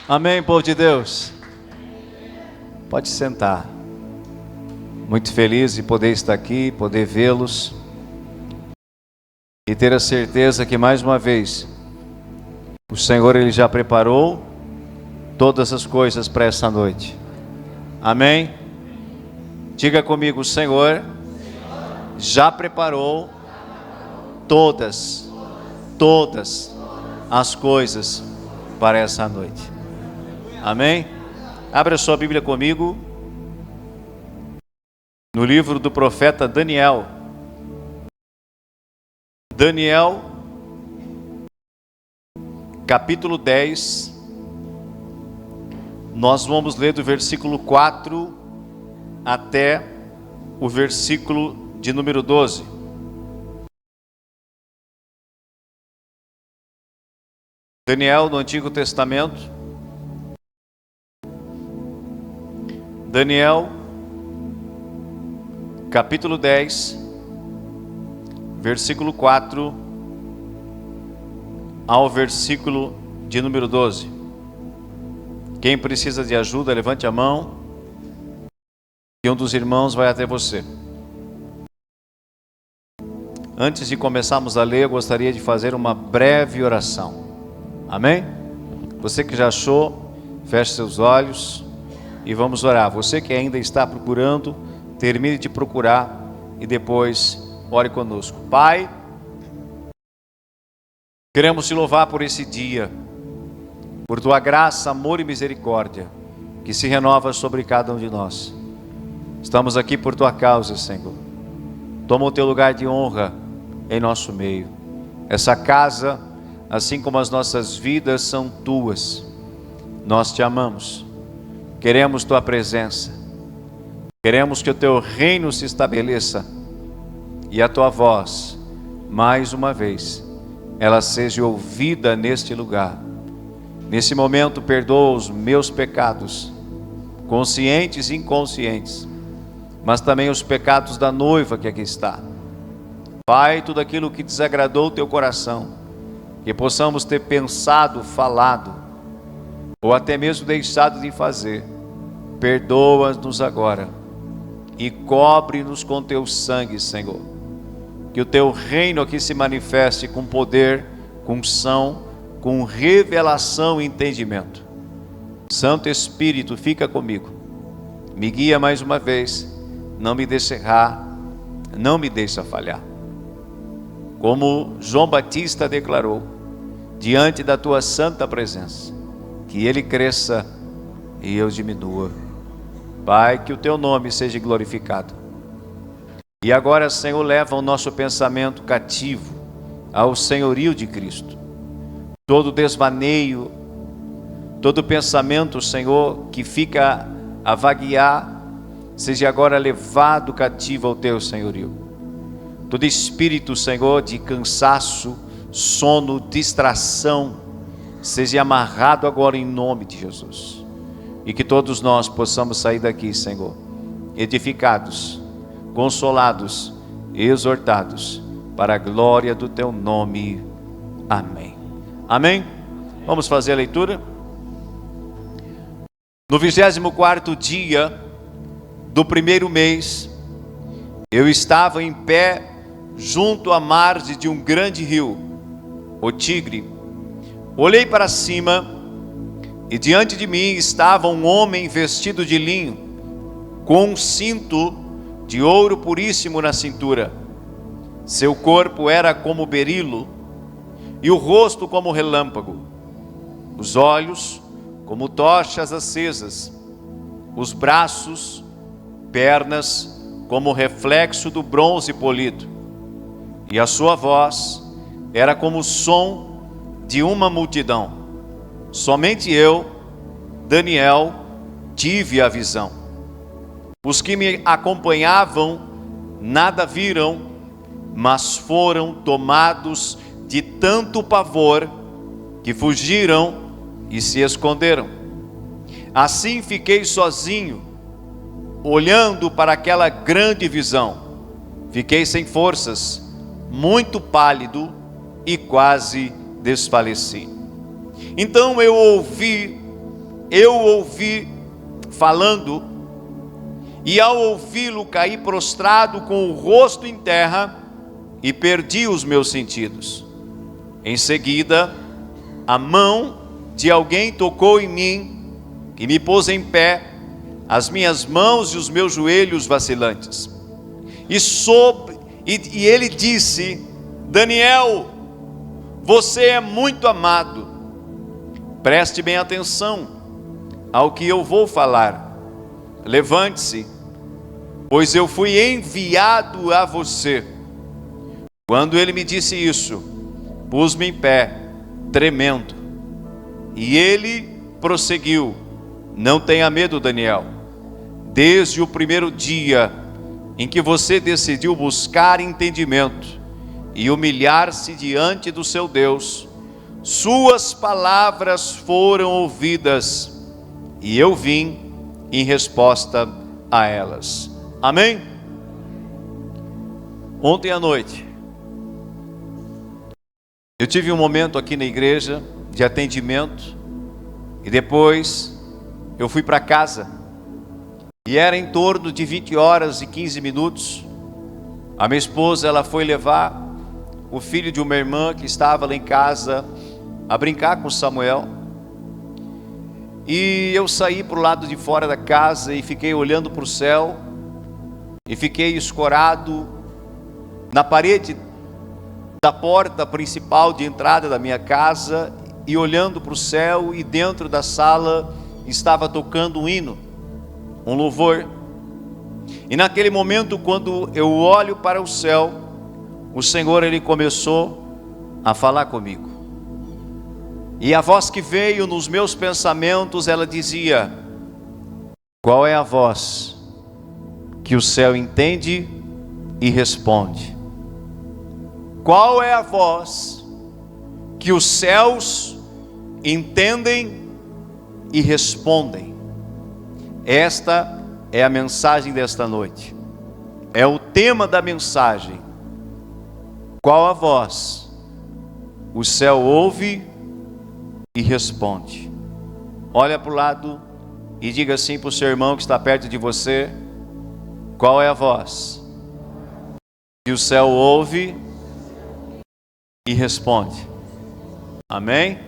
Amém, povo de Deus. Pode sentar. Muito feliz de poder estar aqui, poder vê-los e ter a certeza que mais uma vez o Senhor Ele já preparou todas as coisas para essa noite. Amém? Diga comigo, o Senhor já preparou todas as coisas para essa noite. Amém? Abra sua Bíblia comigo no livro do profeta Daniel. Daniel, capítulo 10. Nós vamos ler do versículo 4 até o versículo de número 12. Daniel no Antigo Testamento. Daniel, capítulo 10, versículo 4 ao versículo de número 12. Quem precisa de ajuda, levante a mão e um dos irmãos vai até você. Antes de começarmos a ler, eu gostaria de fazer uma breve oração. Amém? Você que já achou, feche seus olhos e vamos orar. Você que ainda está procurando, termine de procurar e depois ore conosco. Pai, queremos te louvar por esse dia, por tua graça, amor e misericórdia, que se renova sobre cada um de nós. Estamos aqui por tua causa, Senhor. Toma o teu lugar de honra em nosso meio. Essa casa, assim como as nossas vidas, são tuas. Nós te amamos. Queremos tua presença. Queremos que o teu reino se estabeleça e a tua voz, mais uma vez, ela seja ouvida neste lugar. Nesse momento, perdoa os meus pecados, conscientes e inconscientes, mas também os pecados da noiva que aqui está. Pai, tudo aquilo que desagradou o teu coração, que possamos ter pensado, falado, ou até mesmo deixado de fazer, perdoa-nos agora e cobre-nos com teu sangue, Senhor. Que o teu reino aqui se manifeste com poder, com unção, com revelação e entendimento. Santo Espírito, fica comigo, me guia mais uma vez, não me deixe errar, não me deixe falhar. Como João Batista declarou, diante da tua santa presença, que ele cresça e eu diminua. Pai, que o teu nome seja glorificado. E agora, Senhor, leva o nosso pensamento cativo ao senhorio de Cristo. Todo desvaneio, todo pensamento, Senhor, que fica a vaguear, seja agora levado cativo ao teu senhorio. Todo espírito, Senhor, de cansaço, sono, distração, seja amarrado agora em nome de Jesus. E que todos nós possamos sair daqui, Senhor, edificados, consolados, exortados, para a glória do teu nome. Amém. Amém? Vamos fazer a leitura? No 24º dia do primeiro mês, eu estava em pé junto à margem de um grande rio, o Tigre. Olhei para cima e diante de mim estava um homem vestido de linho, com um cinto de ouro puríssimo na cintura. Seu corpo era como berilo e o rosto como relâmpago, os olhos como tochas acesas, os braços, pernas como reflexo do bronze polido, e a sua voz era como o som de uma multidão. Somente eu, Daniel, tive a visão. Os que me acompanhavam nada viram, mas foram tomados de tanto pavor que fugiram e se esconderam. Assim fiquei sozinho, olhando para aquela grande visão. Fiquei sem forças, muito pálido e quase desfaleci. Então eu ouvi eu o ouvi falando, e ao ouvi-lo caí prostrado com o rosto em terra e perdi os meus sentidos. Em seguida, a mão de alguém tocou em mim e me pôs em pé, as minhas mãos e os meus joelhos vacilantes. E ele disse: Daniel, você é muito amado. Preste bem atenção ao que eu vou falar. Levante-se, pois eu fui enviado a você. Quando ele me disse isso, pus-me em pé, tremendo. E ele prosseguiu: não tenha medo, Daniel. Desde o primeiro dia em que você decidiu buscar entendimento e humilhar-se diante do seu Deus, suas palavras foram ouvidas, e eu vim em resposta a elas. Amém? Ontem à noite, eu tive um momento aqui na igreja de atendimento, e depois eu fui para casa, e era em torno de 20 horas e 15 minutos, a minha esposa, ela foi levar o filho de uma irmã que estava lá em casa a brincar com Samuel, e eu saí para o lado de fora da casa e fiquei olhando para o céu, e fiquei escorado na parede da porta principal de entrada da minha casa, e olhando para o céu, e dentro da sala estava tocando um hino, um louvor. E naquele momento, quando eu olho para o céu, o Senhor, ele começou a falar comigo, e a voz que veio nos meus pensamentos, ela dizia: qual é a voz que o céu entende e responde? Qual é a voz que os céus entendem e respondem? Esta é a mensagem desta noite, é o tema da mensagem. Qual a voz o céu ouve e responde? Olha para o lado e diga assim para o seu irmão que está perto de você: qual é a voz que o céu ouve e responde? Amém?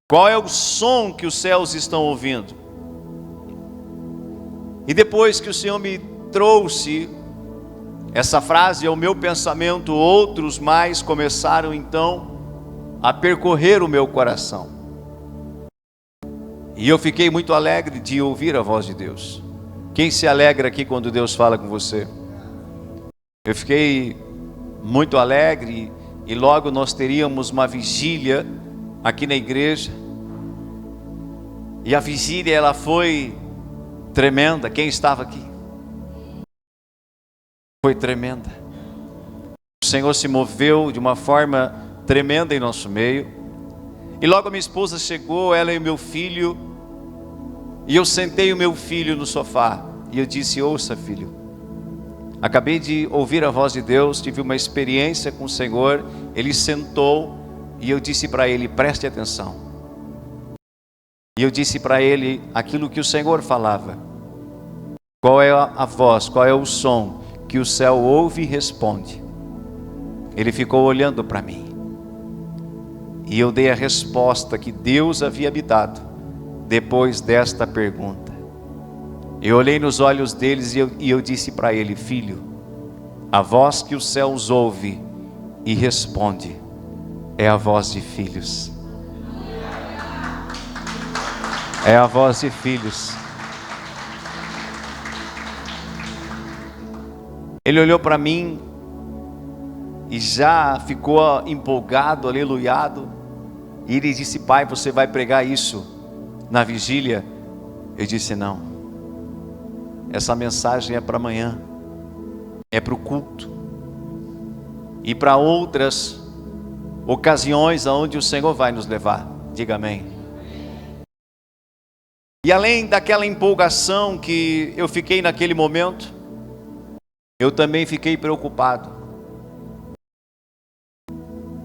Qual é o som que os céus estão ouvindo? E depois que o Senhor me trouxe essa frase ao meu pensamento, outros mais começaram então a percorrer o meu coração, e eu fiquei muito alegre de ouvir a voz de Deus. Quem se alegra aqui quando Deus fala com você? Eu fiquei muito alegre, e logo nós teríamos uma vigília aqui na igreja, e a vigília, ela foi tremenda. Quem estava aqui? Foi tremenda. O Senhor se moveu de uma forma tremenda em nosso meio, e logo a minha esposa chegou, ela e o meu filho, e eu sentei o meu filho no sofá, e eu disse: ouça, filho, acabei de ouvir a voz de Deus, tive uma experiência com o Senhor. Ele sentou, e eu disse para ele: preste atenção. E eu disse para ele aquilo que o Senhor falava. Qual é a voz, qual é o som que o céu ouve e responde? Ele ficou olhando para mim, e eu dei a resposta que Deus havia me dado depois desta pergunta. Eu olhei nos olhos deles e eu disse para ele: filho, a voz que os céus ouve e responde é a voz de filhos. É a voz de filhos. Ele olhou para mim e já ficou empolgado, aleluiado, e ele disse: pai, você vai pregar isso na vigília? Eu disse: não, essa mensagem é para amanhã, é para o culto, e para outras ocasiões aonde o Senhor vai nos levar. Diga amém. E além daquela empolgação que eu fiquei naquele momento, eu também fiquei preocupado,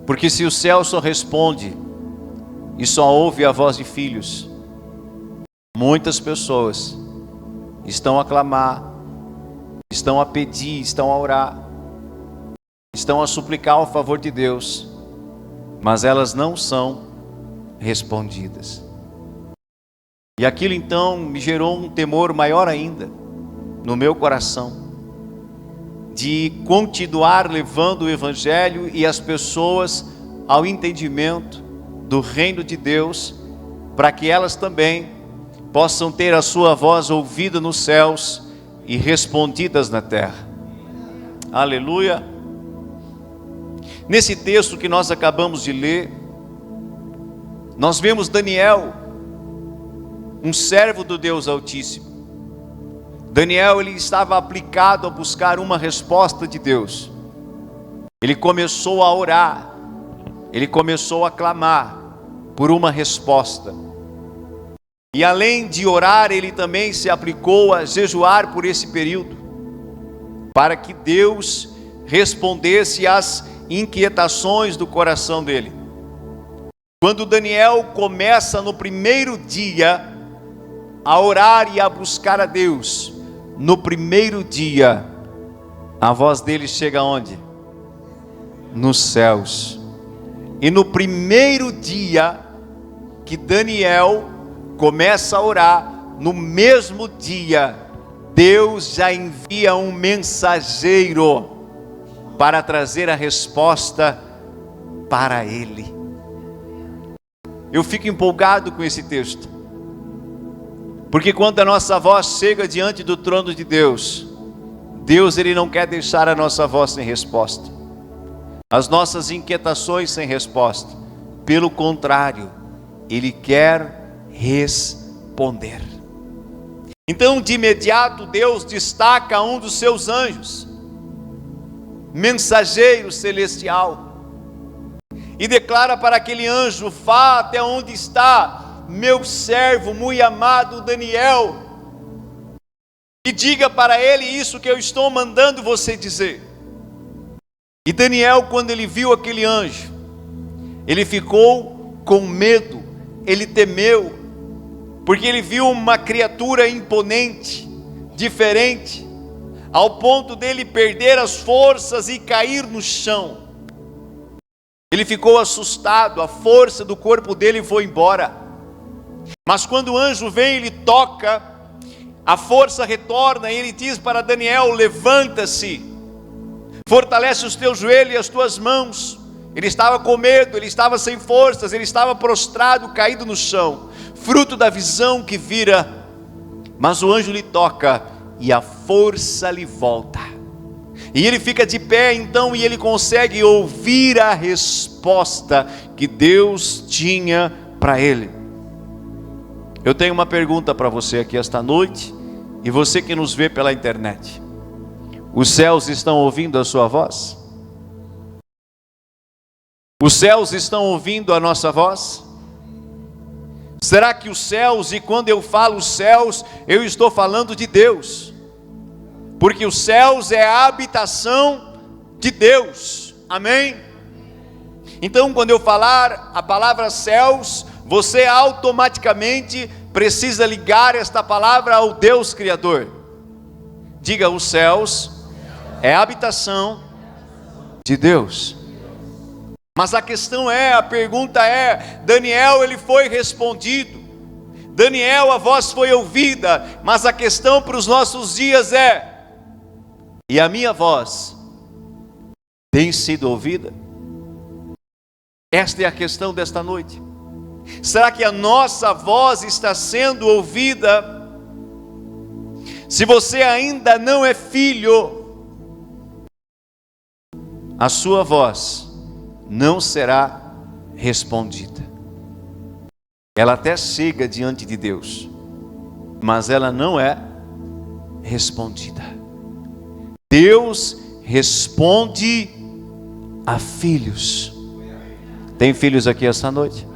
porque se o céu só responde e só ouve a voz de filhos. Muitas pessoas estão a clamar, estão a pedir, estão a orar, estão a suplicar o favor de Deus, mas elas não são respondidas. E aquilo então me gerou um temor maior ainda no meu coração, de continuar levando o Evangelho e as pessoas ao entendimento do reino de Deus, para que elas também possam ter a sua voz ouvida nos céus e respondidas na terra. Aleluia! Nesse texto que nós acabamos de ler, nós vemos Daniel, um servo do Deus Altíssimo. Daniel, ele estava aplicado a buscar uma resposta de Deus. Ele começou a orar, ele começou a clamar por uma resposta. E além de orar, ele também se aplicou a jejuar por esse período, para que Deus respondesse às inquietações do coração dele. Quando Daniel começa no primeiro dia a orar e a buscar a Deus, no primeiro dia, a voz dele chega aonde? Nos céus. E no primeiro dia que Daniel começa a orar, no mesmo dia, Deus já envia um mensageiro para trazer a resposta para ele. Eu fico empolgado com esse texto, porque quando a nossa voz chega diante do trono de Deus, Deus, ele não quer deixar a nossa voz sem resposta, as nossas inquietações sem resposta. Pelo contrário, ele quer responder. Então, de imediato, Deus destaca um dos seus anjos, mensageiro celestial, e declara para aquele anjo: vá até onde está meu servo muito amado Daniel, e diga para ele isso que eu estou mandando você dizer. E Daniel, quando ele viu aquele anjo, ele ficou com medo, ele temeu, porque ele viu uma criatura imponente, diferente, ao ponto dele perder as forças e cair no chão. Ele ficou assustado, a força do corpo dele foi embora. Mas quando o anjo vem, ele toca, a força retorna, e ele diz para Daniel: levanta-se, fortalece os teus joelhos e as tuas mãos. Ele estava com medo, ele estava sem forças, ele estava prostrado, caído no chão, fruto da visão que vira. Mas o anjo lhe toca e a força lhe volta, e ele fica de pé então, e ele consegue ouvir a resposta que Deus tinha para ele. Eu tenho uma pergunta para você aqui esta noite, e você que nos vê pela internet: os céus estão ouvindo a sua voz? Os céus estão ouvindo a nossa voz? Será que os céus, e quando eu falo céus, eu estou falando de Deus, porque os céus é a habitação de Deus, amém? Então, quando eu falar a palavra céus, você automaticamente precisa ligar esta palavra ao Deus Criador. Diga: os céus é a habitação de Deus. Mas a questão é, a pergunta é: Daniel, ele foi respondido, Daniel, a voz foi ouvida, mas a questão para os nossos dias é: e a minha voz tem sido ouvida? Esta é a questão desta noite. Será que a nossa voz está sendo ouvida? Se você ainda não é filho, a sua voz não será respondida. Ela até chega diante de Deus, mas ela não é respondida. Deus responde a filhos. Tem filhos aqui esta noite?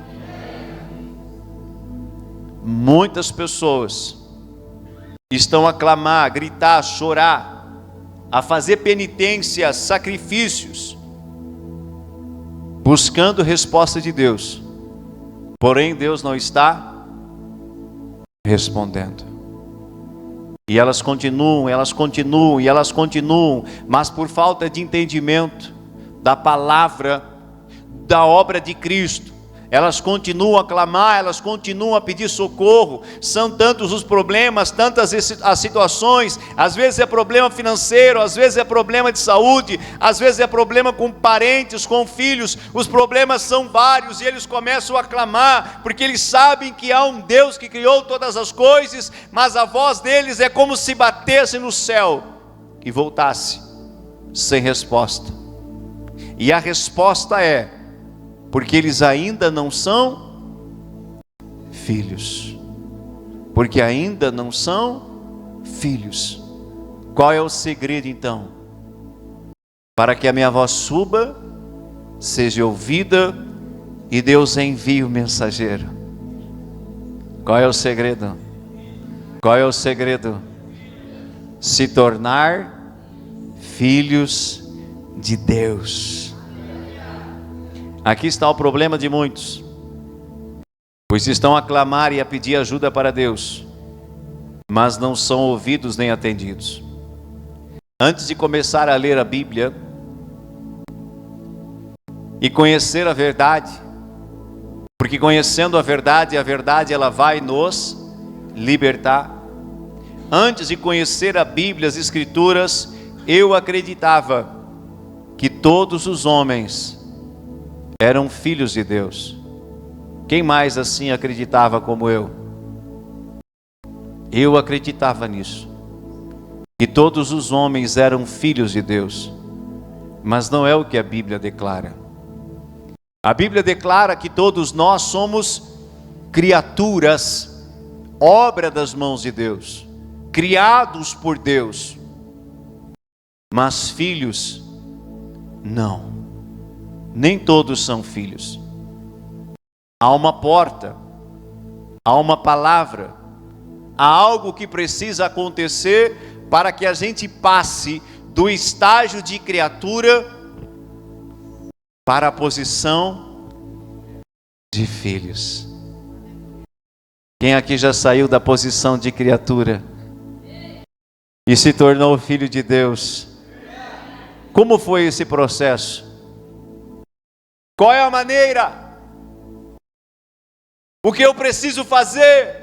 Muitas pessoas estão a clamar, a gritar, a chorar, a fazer penitências, sacrifícios, buscando resposta de Deus, Porém, Deus não está respondendo. E elas continuam, mas por falta de entendimento da palavra, da obra de Cristo, elas continuam a clamar, elas continuam a pedir socorro. São tantos os problemas, tantas as situações. Às vezes é problema financeiro, às vezes é problema de saúde, às vezes é problema com parentes, com filhos. Os problemas são vários e eles começam a clamar, porque eles sabem que há um Deus que criou todas as coisas, mas a voz deles é como se batesse no céu e voltasse sem resposta. E a resposta é: porque eles ainda não são filhos. Porque ainda não são filhos. Qual é o segredo então? Para que a minha voz suba, seja ouvida e Deus envie o mensageiro. Qual é o segredo? Qual é o segredo? Se tornar filhos de Deus. Aqui está o problema de muitos, pois estão a clamar e a pedir ajuda para Deus, mas não são ouvidos nem atendidos. Antes de começar a ler a Bíblia e conhecer a verdade, porque conhecendo a verdade ela vai nos libertar. Antes de conhecer a Bíblia, as Escrituras, eu acreditava que todos os homens eram filhos de Deus. Quem mais assim acreditava como eu? Eu acreditava nisso, que todos os homens eram filhos de Deus, mas não é o que a Bíblia declara. A Bíblia declara que todos nós somos criaturas, obra das mãos de Deus, criados por Deus, mas filhos não. Nem todos são filhos. Há uma porta, há uma palavra, há algo que precisa acontecer para que a gente passe do estágio de criatura para a posição de filhos. Quem aqui já saiu da posição de criatura e se tornou filho de Deus? Como foi esse processo? Qual é a maneira? O que eu preciso fazer?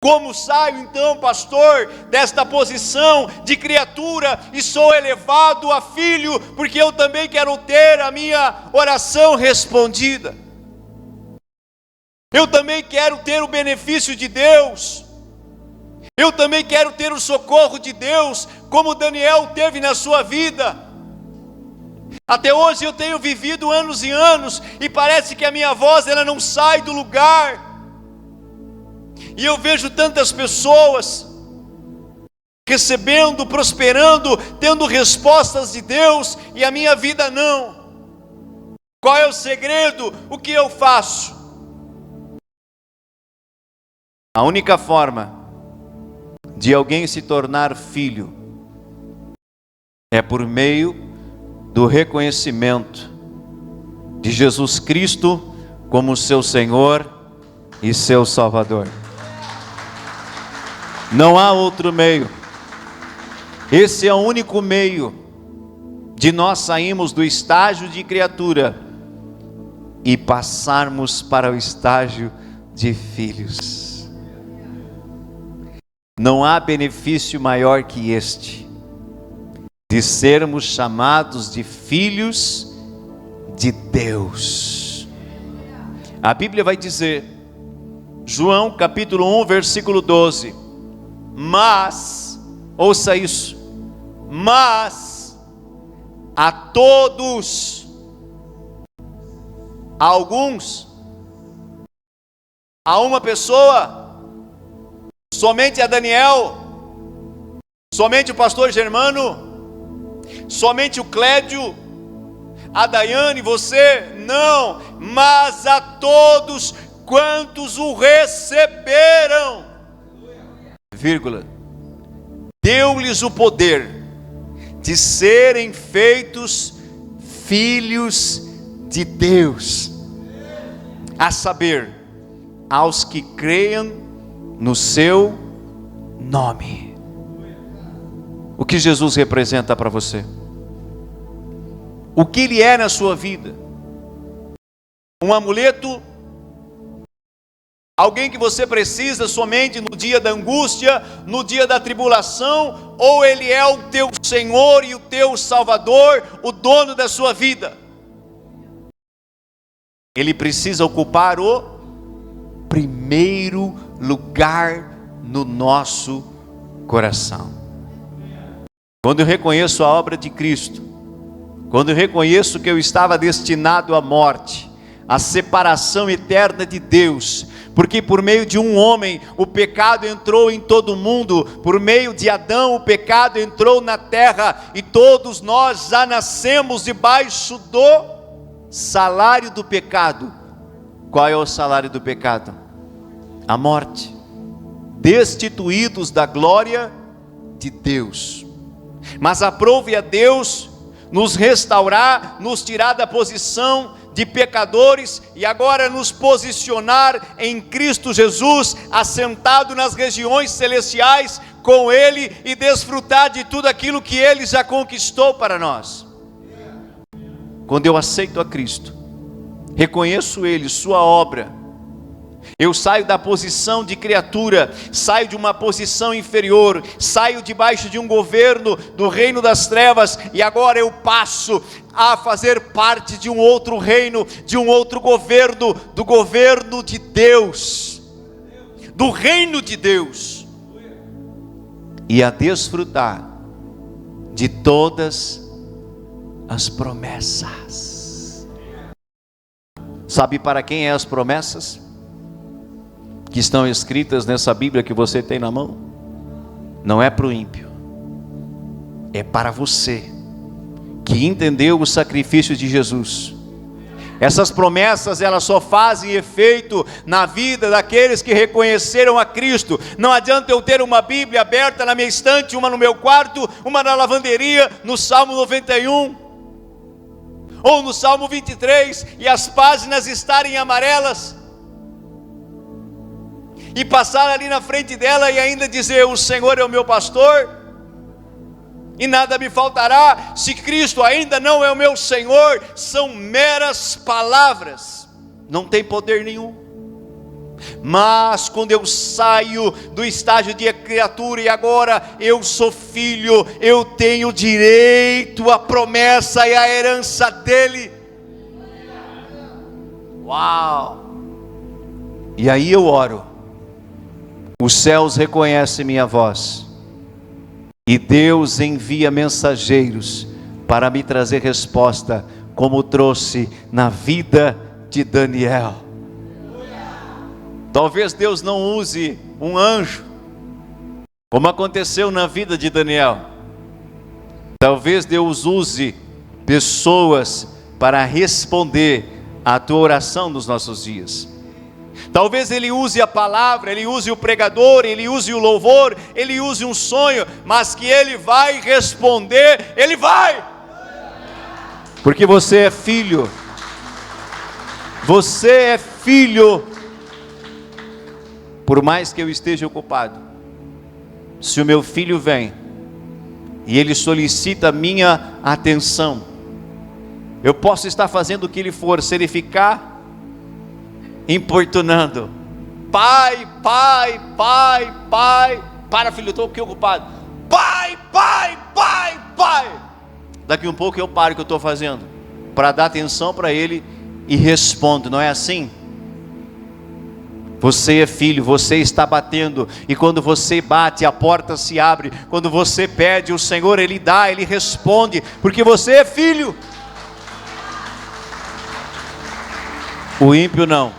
Como saio então, pastor, desta posição de criatura e sou elevado a filho, porque eu também quero ter a minha oração respondida. Eu também quero ter o benefício de Deus. Eu também quero ter o socorro de Deus, como Daniel teve na sua vida. Até hoje eu tenho vivido anos e anos e parece que a minha voz ela não sai do lugar. E eu vejo tantas pessoas recebendo, prosperando, tendo respostas de Deus e a minha vida não. Qual é o segredo? O que eu faço? A única forma de alguém se tornar filho é por meio do reconhecimento de Jesus Cristo como seu Senhor e seu Salvador. Não há outro meio. Esse é o único meio de nós sairmos do estágio de criatura e passarmos para o estágio de filhos. Não há benefício maior que este, de sermos chamados de filhos de Deus. A Bíblia vai dizer, João capítulo 1, versículo 12, mas, ouça isso, mas a todos, a alguns, a uma pessoa, somente a Daniel, somente o pastor Germano, somente o Clédio, a Daiane, você, não, mas a todos quantos o receberam, vírgula, deu-lhes o poder de serem feitos filhos de Deus. a saber, aos que creiam no seu nome. O que Jesus representa para você? O que Ele é na sua vida? Um amuleto? Alguém que você precisa somente no dia da angústia, no dia da tribulação? Ou Ele é o teu Senhor e o teu Salvador, o dono da sua vida? Ele precisa ocupar o primeiro lugar no nosso coração. Quando eu reconheço a obra de Cristo, quando eu reconheço que eu estava destinado à morte, à separação eterna de Deus, porque por meio de um homem o pecado entrou em todo mundo, por meio de Adão o pecado entrou na terra, e todos nós já nascemos debaixo do salário do pecado. Qual é o salário do pecado? A morte. Destituídos da glória de Deus. Mas aprove a Deus nos restaurar, nos tirar da posição de pecadores e agora nos posicionar em Cristo Jesus, assentado nas regiões celestiais com Ele, e desfrutar de tudo aquilo que Ele já conquistou para nós. Quando eu aceito a Cristo, reconheço Ele, sua obra, eu saio da posição de criatura, saio de uma posição inferior, saio debaixo de um governo do reino das trevas, e agora eu passo a fazer parte de um outro reino, de um outro governo, do governo de Deus, do reino de Deus, e a desfrutar de todas as promessas. Sabe para quem é as promessas que estão escritas nessa Bíblia que você tem na mão? Não é para o ímpio, é para você que entendeu o sacrifício de Jesus. Essas promessas, elas só fazem efeito na vida daqueles que reconheceram a Cristo. Não adianta eu ter uma Bíblia aberta na minha estante, uma no meu quarto, uma na lavanderia, no Salmo 91 ou no Salmo 23, e as páginas estarem amarelas, e passar ali na frente dela e ainda dizer: o Senhor é o meu pastor e nada me faltará. Se Cristo ainda não é o meu Senhor, são meras palavras, não tem poder nenhum. Mas quando eu saio do estágio de criatura e agora eu sou filho, eu tenho direito à promessa e à herança dele. Uau! E aí eu oro, os céus reconhecem minha voz, e Deus envia mensageiros para me trazer resposta, como trouxe na vida de Daniel. Talvez Deus não use um anjo, como aconteceu na vida de Daniel. Talvez Deus use pessoas para responder à tua oração nos nossos dias. Talvez Ele use a palavra, Ele use o pregador, Ele use o louvor, Ele use um sonho, mas que Ele vai responder, Ele vai. Porque você é filho. Você é filho. Por mais que eu esteja ocupado, se o meu filho vem e ele solicita minha atenção, eu posso estar fazendo o que ele for, se ele ficar importunando: pai, pai, pai, pai, para filho, eu estou aqui ocupado, pai, pai, pai, pai. Daqui um pouco eu paro o que eu estou fazendo, para dar atenção para ele, e respondo. Não é assim? Você é filho, você está batendo, e quando você bate, a porta se abre. Quando você pede, o Senhor Ele dá, Ele responde, porque você é filho. O ímpio não.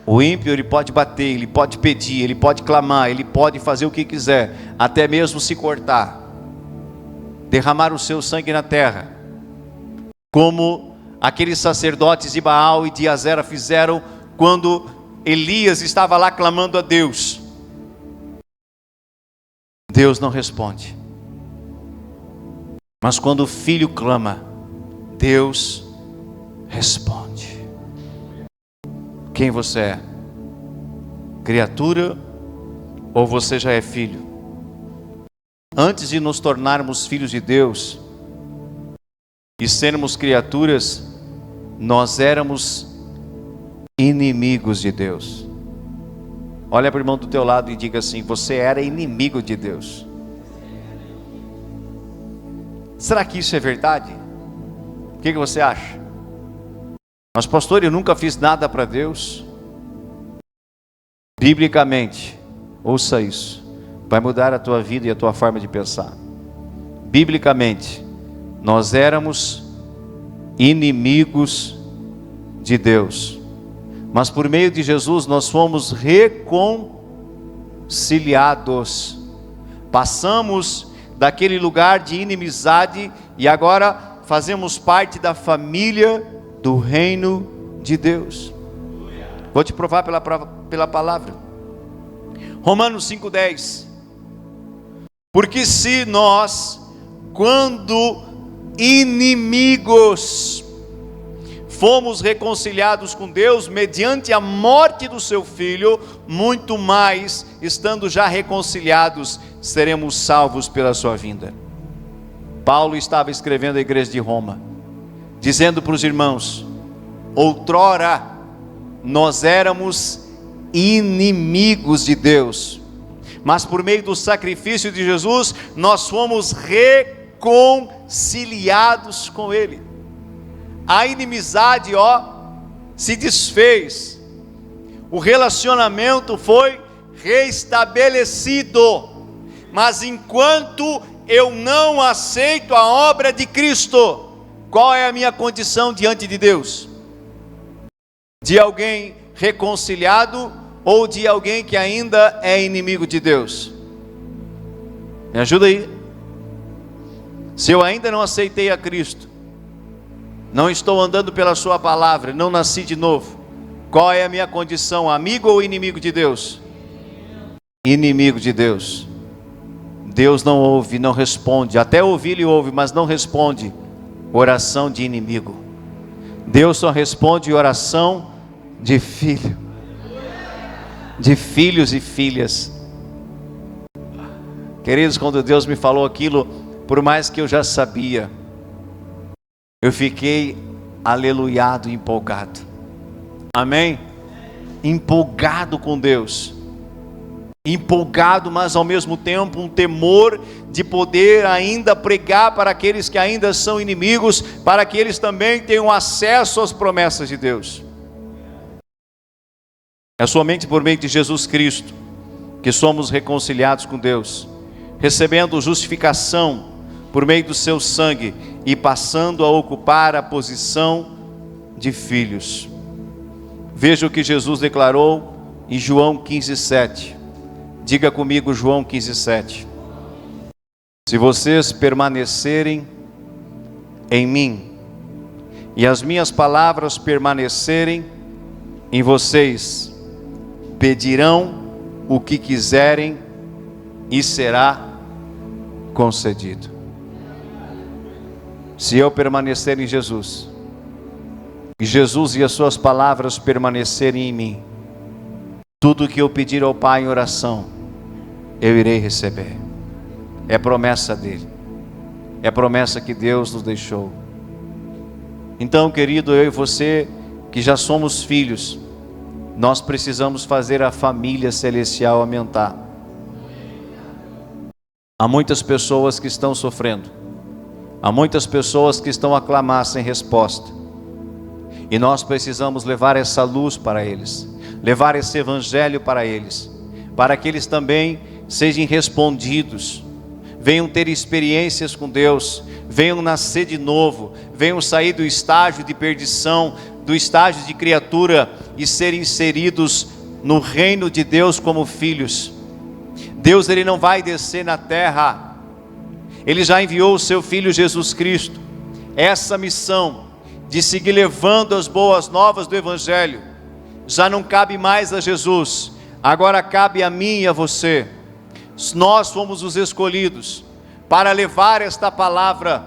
O ímpio, ele pode bater, ele pode pedir, ele pode clamar, ele pode fazer o que quiser, até mesmo se cortar, derramar o seu sangue na terra, como aqueles sacerdotes de Baal e de Azera fizeram quando Elias estava lá clamando a Deus. Deus não responde. Mas quando o filho clama, Deus responde. quem você é: criatura ou você já é filho? Antes de nos tornarmos filhos de Deus e sermos criaturas, nós éramos inimigos de Deus. Olha para o irmão do teu lado e diga assim: você era inimigo de Deus. Será que isso é verdade? O que você acha? Mas pastor, eu nunca fiz nada para Deus. Biblicamente, ouça isso, vai mudar a tua vida e a tua forma de pensar. Biblicamente, nós éramos inimigos de Deus, mas por meio de Jesus nós fomos reconciliados. Passamos daquele lugar de inimizade e agora fazemos parte da família do reino de Deus. Vou te provar pela palavra. Romanos 5:10. Porque se nós, quando inimigos, fomos reconciliados com Deus mediante a morte do seu Filho, muito mais, estando já reconciliados, seremos salvos pela sua vinda. Paulo estava escrevendo à igreja de Roma, dizendo para os irmãos: outrora nós éramos inimigos de Deus, mas por meio do sacrifício de Jesus, nós fomos reconciliados com Ele. A inimizade, se desfez, o relacionamento foi restabelecido. Mas enquanto eu não aceito a obra de Cristo, qual é a minha condição diante de Deus? De alguém reconciliado ou de alguém que ainda é inimigo de Deus? Me ajuda aí. Se eu ainda não aceitei a Cristo, não estou andando pela sua palavra, não nasci de novo, qual é a minha condição? Amigo ou inimigo de Deus? Inimigo de Deus. Deus não ouve, não responde, até ouvir Ele ouve, mas não responde oração de inimigo. Deus só responde oração de filho, de filhos e filhas. Queridos, quando Deus me falou aquilo, por mais que eu já sabia, eu fiquei aleluiado, empolgado. Amém? Empolgado com Deus. Empolgado, mas ao mesmo tempo um temor de poder ainda pregar para aqueles que ainda são inimigos, para que eles também tenham acesso às promessas de Deus. É somente por meio de Jesus Cristo que somos reconciliados com Deus, recebendo justificação por meio do seu sangue e passando a ocupar a posição de filhos. Veja o que Jesus declarou em João 15:7. Diga comigo João 15:7. Se vocês permanecerem em mim e as minhas palavras permanecerem em vocês, pedirão o que quiserem e será concedido. Se eu permanecer em Jesus, e Jesus e as suas palavras permanecerem em mim, tudo o que eu pedir ao Pai em oração, eu irei receber. É promessa dele, é promessa que Deus nos deixou. Então, querido, eu e você que já somos filhos, nós precisamos fazer a família celestial aumentar. Há muitas pessoas que estão sofrendo, há muitas pessoas que estão a clamar sem resposta, e nós precisamos levar essa luz para eles, levar esse evangelho para eles, para que eles também sejam respondidos, venham ter experiências com Deus, venham nascer de novo, venham sair do estágio de perdição, do estágio de criatura e serem inseridos no reino de Deus como filhos. Deus, Ele não vai descer na terra, Ele já enviou o seu Filho Jesus Cristo. Essa missão de seguir levando as boas novas do Evangelho já não cabe mais a Jesus, agora cabe a mim e a você. Nós fomos os escolhidos para levar esta palavra.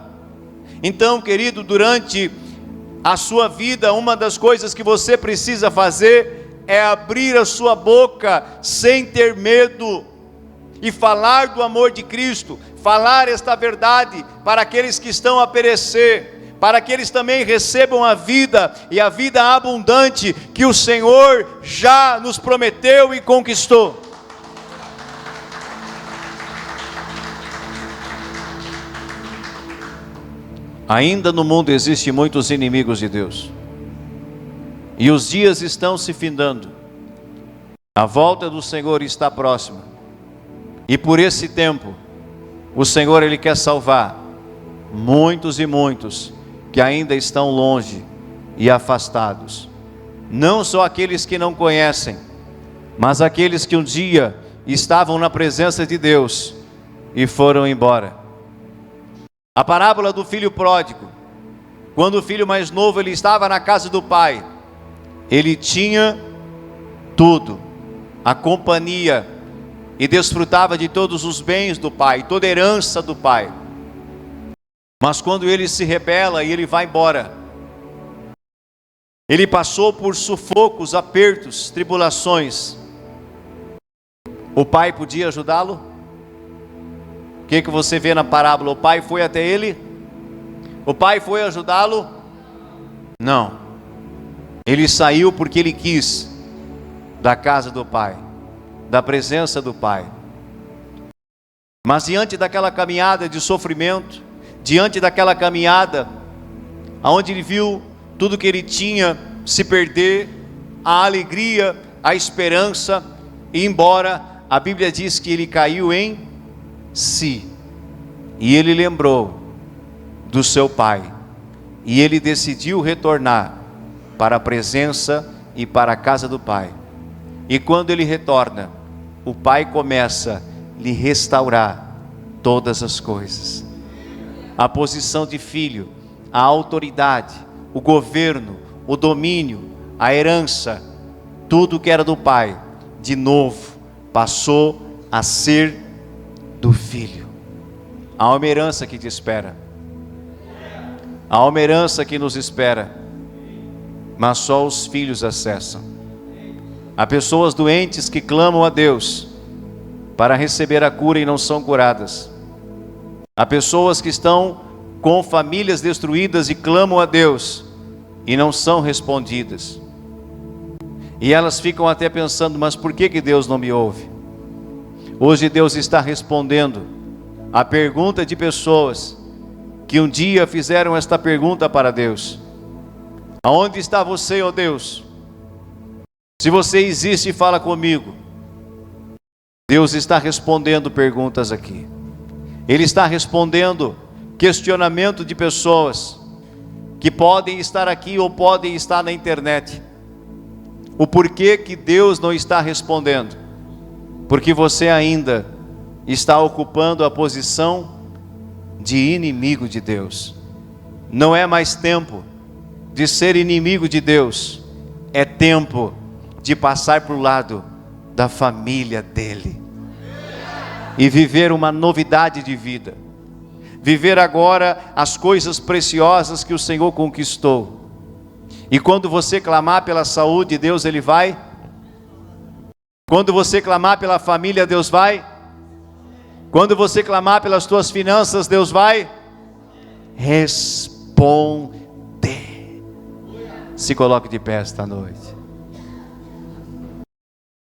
Então, querido, durante a sua vida, uma das coisas que você precisa fazer é abrir a sua boca sem ter medo e falar do amor de Cristo, falar esta verdade para aqueles que estão a perecer, para que eles também recebam a vida e a vida abundante que o Senhor já nos prometeu e conquistou. Ainda no mundo existem muitos inimigos de Deus, e os dias estão se findando, a volta do Senhor está próxima, e por esse tempo, o Senhor Ele quer salvar muitos e muitos que ainda estão longe e afastados, não só aqueles que não conhecem, mas aqueles que um dia estavam na presença de Deus e foram embora. A parábola do filho pródigo, quando o filho mais novo ele estava na casa do pai, ele tinha tudo, a companhia, e desfrutava de todos os bens do pai, toda a herança do pai. Mas quando ele se rebela e ele vai embora, ele passou por sufocos, apertos, tribulações. O pai podia ajudá-lo? O que você vê na parábola? O pai foi até ele? O pai foi ajudá-lo? Não. Ele saiu porque ele quis da casa do pai, da presença do pai. Mas diante daquela caminhada de sofrimento, diante daquela caminhada onde ele viu tudo que ele tinha se perder, a alegria, a esperança ir embora, a Bíblia diz que ele caiu em si, e ele lembrou do seu pai, e ele decidiu retornar para a presença e para a casa do pai. E quando ele retorna, o pai começa a lhe restaurar todas as coisas, a posição de filho, a autoridade, o governo, o domínio, a herança, tudo que era do pai, de novo passou a ser do filho. Há uma herança que te espera, há uma herança que nos espera, mas só os filhos acessam. Há pessoas doentes que clamam a Deus para receber a cura e não são curadas. Há pessoas que estão com famílias destruídas e clamam a Deus e não são respondidas. E elas ficam até pensando, mas por que Deus não me ouve? Hoje Deus está respondendo a pergunta de pessoas que um dia fizeram esta pergunta para Deus: aonde está você, ó Deus? Se você existe, fala comigo. Deus está respondendo perguntas aqui. Ele está respondendo questionamento de pessoas que podem estar aqui ou podem estar na internet. O porquê que Deus não está respondendo? Porque você ainda está ocupando a posição de inimigo de Deus. Não é mais tempo de ser inimigo de Deus, é tempo de passar para o lado da família dele e viver uma novidade de vida, viver agora as coisas preciosas que o Senhor conquistou. E quando você clamar pela saúde, Deus Ele vai. Quando você clamar pela família, Deus vai. Quando você clamar pelas tuas finanças, Deus vai responder. Se coloque de pé esta noite.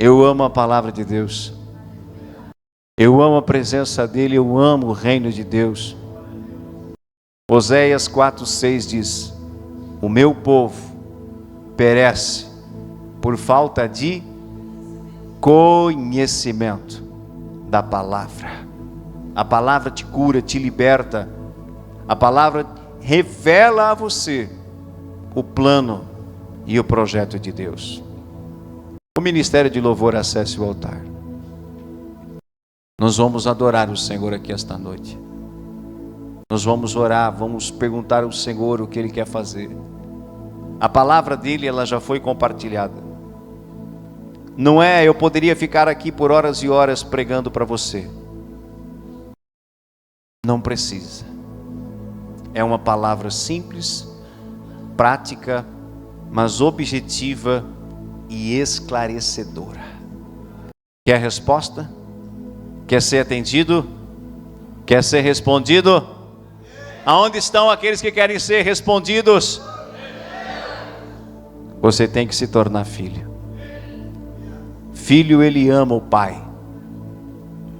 Eu amo a palavra de Deus, eu amo a presença dEle, eu amo o reino de Deus. Oséias 4:6 diz: o meu povo perece por falta de conhecimento da palavra. A palavra te cura, te liberta. A palavra revela a você o plano e o projeto de Deus. O ministério de louvor acesse o altar. Nós vamos adorar o Senhor aqui esta noite. Nós vamos orar, vamos perguntar ao Senhor o que Ele quer fazer. A palavra dEle, ela já foi compartilhada. Não é, eu poderia ficar aqui por horas e horas pregando para você. Não precisa. É uma palavra simples, prática, mas objetiva e esclarecedora. Quer resposta? Quer ser atendido? Quer ser respondido? Aonde estão aqueles que querem ser respondidos? Você tem que se tornar filho. Filho, ele ama o pai.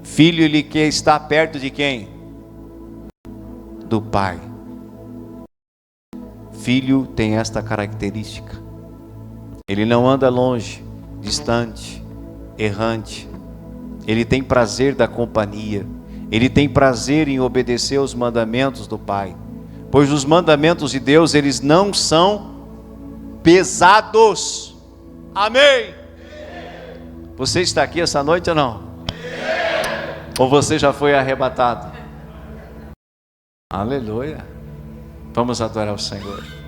Filho, ele quer estar perto de quem? Do pai. Filho tem esta característica. Ele não anda longe, distante, errante. Ele tem prazer da companhia. Ele tem prazer em obedecer os mandamentos do pai. Pois os mandamentos de Deus, eles não são pesados. Amém? Você está aqui essa noite ou não? Ou você já foi arrebatado? Aleluia. Vamos adorar o Senhor.